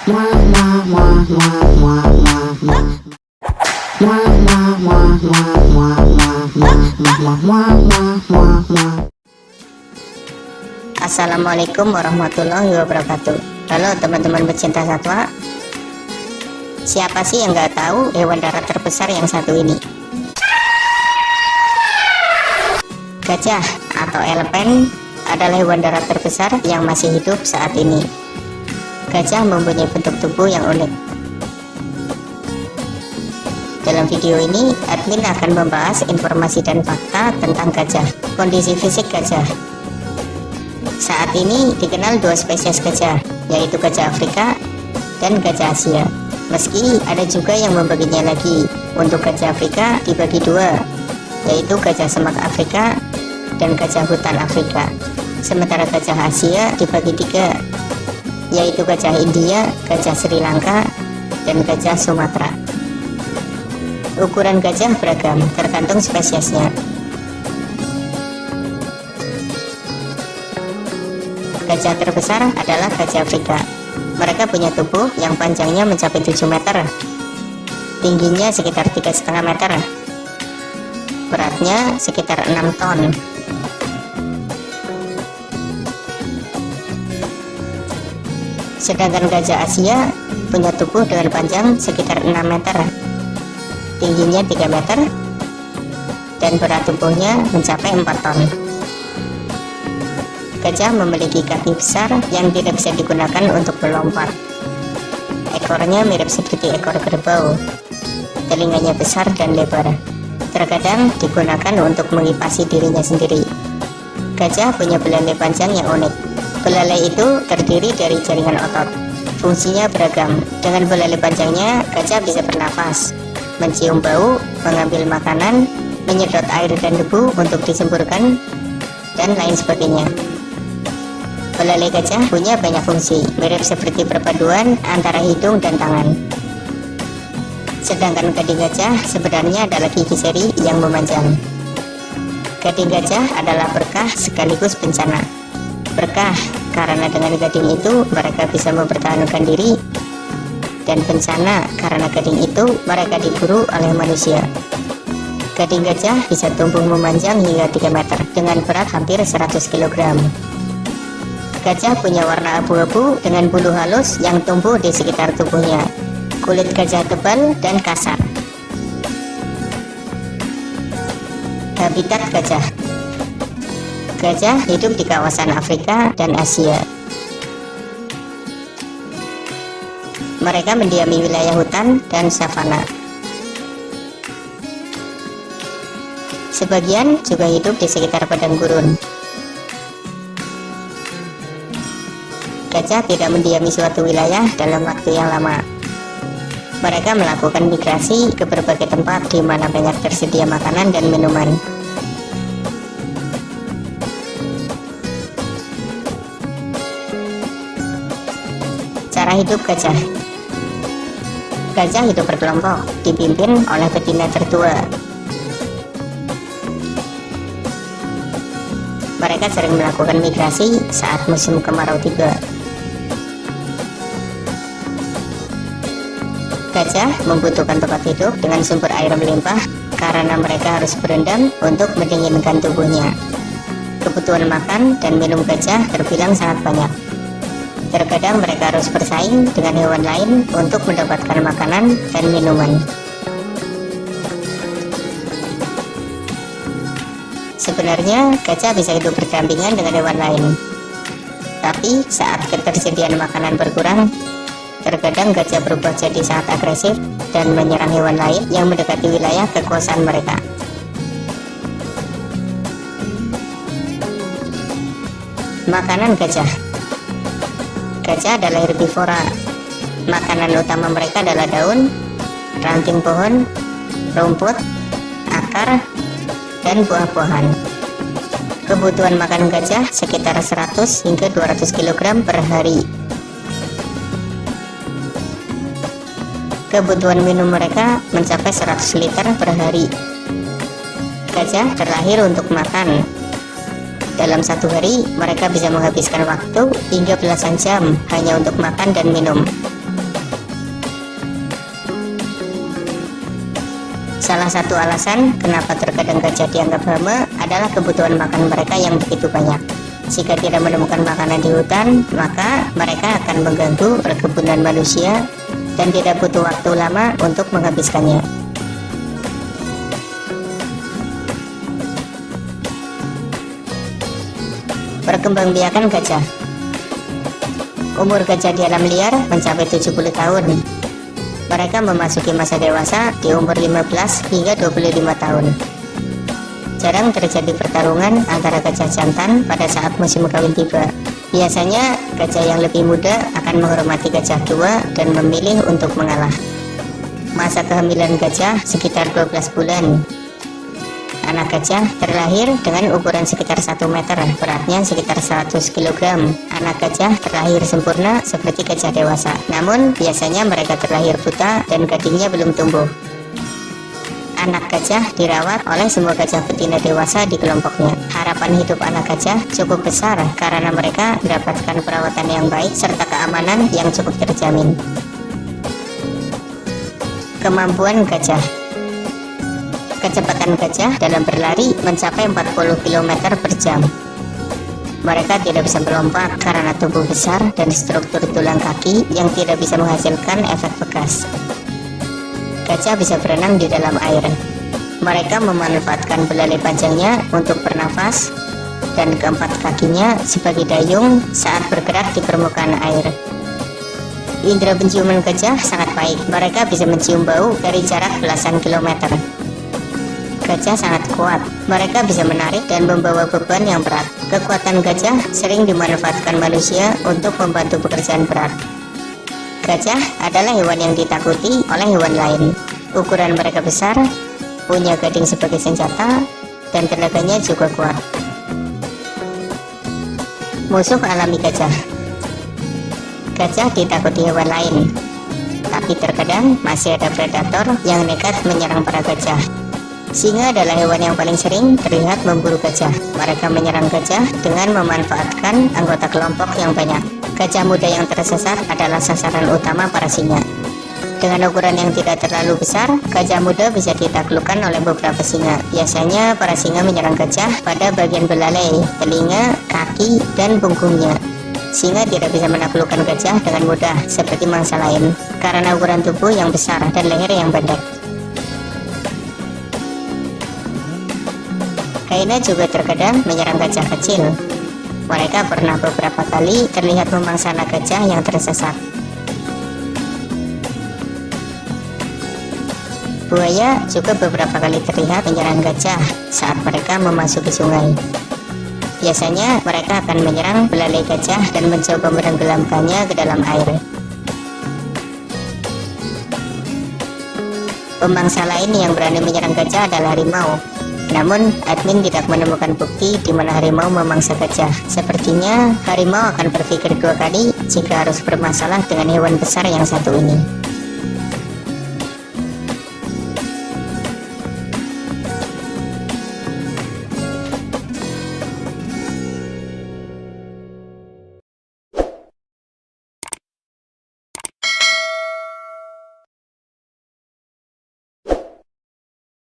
Assalamualaikum warahmatullahi wabarakatuh. Halo teman-teman pecinta satwa. Siapa sih yang nggak tahu hewan darat terbesar yang satu ini? Gajah atau elephant adalah hewan darat terbesar yang masih hidup saat ini. Gajah mempunyai bentuk tubuh yang unik. Dalam video ini, admin akan membahas informasi dan fakta tentang gajah, kondisi fisik gajah. Saat ini dikenal dua spesies gajah, yaitu gajah Afrika dan gajah Asia. Meski ada juga yang membaginya lagi. Untuk gajah Afrika dibagi dua, yaitu gajah semak Afrika dan gajah hutan Afrika. Sementara gajah Asia dibagi tiga, yaitu gajah India, gajah Sri Lanka, dan gajah Sumatera. Ukuran gajah beragam, tergantung spesiesnya. Gajah terbesar adalah gajah Afrika. Mereka punya tubuh yang panjangnya mencapai 7 meter, tingginya sekitar 3,5 meter, beratnya sekitar 6 ton. Sedangkan gajah Asia punya tubuh dengan panjang sekitar 6 meter, tingginya 3 meter, dan berat tubuhnya mencapai 4 ton. Gajah memiliki kaki besar yang tidak bisa digunakan untuk melompat. Ekornya mirip seperti ekor kerbau. Telinganya besar dan lebar. Terkadang digunakan untuk mengipasi dirinya sendiri. Gajah punya belalai panjang yang unik. Belalai itu terdiri dari jaringan otot. Fungsinya beragam. Dengan belalai panjangnya, gajah bisa bernafas, mencium bau, mengambil makanan, menyedot air dan debu untuk disemburkan, dan lain sebagainya. Belalai gajah punya banyak fungsi, mirip seperti perpaduan antara hidung dan tangan. Sedangkan gading gajah sebenarnya adalah gigi seri yang memanjang. Gading gajah adalah berkah sekaligus bencana. Berkah karena dengan gading itu mereka bisa mempertahankan diri, dan bencana karena gading itu mereka diburu oleh manusia. Gading gajah bisa tumbuh memanjang hingga 3 meter dengan berat hampir 100 kg. Gajah punya warna abu-abu dengan bulu halus yang tumbuh di sekitar tubuhnya. Kulit gajah tebal dan kasar. Habitat gajah. Gajah hidup di kawasan Afrika dan Asia. Mereka mendiami wilayah hutan dan savana. Sebagian juga hidup di sekitar padang gurun. Gajah tidak mendiami suatu wilayah dalam waktu yang lama. Mereka melakukan migrasi ke berbagai tempat di mana banyak tersedia makanan dan minuman. Cara hidup gajah. Gajah hidup berkelompok, dipimpin oleh betina tertua. Mereka sering melakukan migrasi saat musim kemarau tiba. Gajah membutuhkan tempat hidup dengan sumber air melimpah karena mereka harus berendam untuk mendinginkan tubuhnya. Kebutuhan makan dan minum gajah terbilang sangat banyak. Terkadang mereka harus bersaing dengan hewan lain untuk mendapatkan makanan dan minuman. Sebenarnya gajah bisa hidup berdampingan dengan hewan lain. Tapi saat ketersediaan makanan berkurang, terkadang gajah berubah jadi sangat agresif dan menyerang hewan lain yang mendekati wilayah kekuasaan mereka. Makanan gajah. Gajah adalah herbivora. Makanan utama mereka adalah daun, ranting pohon, rumput, akar, dan buah-buahan. Kebutuhan makan gajah sekitar 100 hingga 200 kg per hari. Kebutuhan minum mereka mencapai 100 liter per hari. Gajah terlahir untuk makan. Dalam satu hari, mereka bisa menghabiskan waktu hingga belasan jam hanya untuk makan dan minum. Salah satu alasan kenapa terkadang gajah dianggap hama adalah kebutuhan makan mereka yang begitu banyak. Jika tidak menemukan makanan di hutan, maka mereka akan mengganggu perkebunan manusia dan tidak butuh waktu lama untuk menghabiskannya. Perkembangbiakan gajah. Umur gajah di alam liar mencapai 70 tahun. Mereka memasuki masa dewasa di umur 15 hingga 25 tahun. Jarang terjadi pertarungan antara gajah jantan pada saat musim kawin tiba. Biasanya gajah yang lebih muda akan menghormati gajah tua dan memilih untuk mengalah. Masa kehamilan gajah sekitar 12 bulan. Anak gajah terlahir dengan ukuran sekitar 1 meter, beratnya sekitar 100 kg. Anak gajah terlahir sempurna seperti gajah dewasa, namun biasanya mereka terlahir buta dan gadingnya belum tumbuh. Anak gajah dirawat oleh semua gajah betina dewasa di kelompoknya. Harapan hidup anak gajah cukup besar karena mereka mendapatkan perawatan yang baik serta keamanan yang cukup terjamin. Kemampuan gajah. Kecepatan gajah dalam berlari mencapai 40 km per jam. Mereka tidak bisa melompat karena tubuh besar dan struktur tulang kaki yang tidak bisa menghasilkan efek bekas. Gajah bisa berenang di dalam air. Mereka memanfaatkan belalai panjangnya untuk bernafas dan keempat kakinya sebagai dayung saat bergerak di permukaan air. Indera penciuman gajah sangat baik. Mereka bisa mencium bau dari jarak belasan kilometer. Gajah sangat kuat. Mereka bisa menarik dan membawa beban yang berat. Kekuatan gajah sering dimanfaatkan manusia untuk membantu pekerjaan berat. Gajah adalah hewan yang ditakuti oleh hewan lain. Ukuran mereka besar, punya gading sebagai senjata, dan tenaganya juga kuat. Musuh alami gajah. Gajah ditakuti hewan lain, tapi terkadang masih ada predator yang nekat menyerang para gajah. Singa adalah hewan yang paling sering terlihat memburu gajah. Mereka menyerang gajah dengan memanfaatkan anggota kelompok yang banyak. Gajah muda yang tersesat adalah sasaran utama para singa. Dengan ukuran yang tidak terlalu besar, gajah muda bisa ditaklukkan oleh beberapa singa. Biasanya para singa menyerang gajah pada bagian belalai, telinga, kaki, dan punggungnya. Singa tidak bisa menaklukkan gajah dengan mudah seperti mangsa lain karena ukuran tubuh yang besar dan leher yang pendek. Hyena juga terkadang menyerang gajah kecil. Mereka pernah beberapa kali terlihat memangsa anak gajah yang tersesat. Buaya juga beberapa kali terlihat menyerang gajah saat mereka memasuki sungai. Biasanya mereka akan menyerang belalai gajah dan mencoba menenggelamkannya ke dalam air. Pemangsa lain yang berani menyerang gajah adalah harimau. Namun, admin tidak menemukan bukti di mana harimau memangsa gajah. Sepertinya harimau akan berpikir 2 kali jika harus bermasalah dengan hewan besar yang satu ini.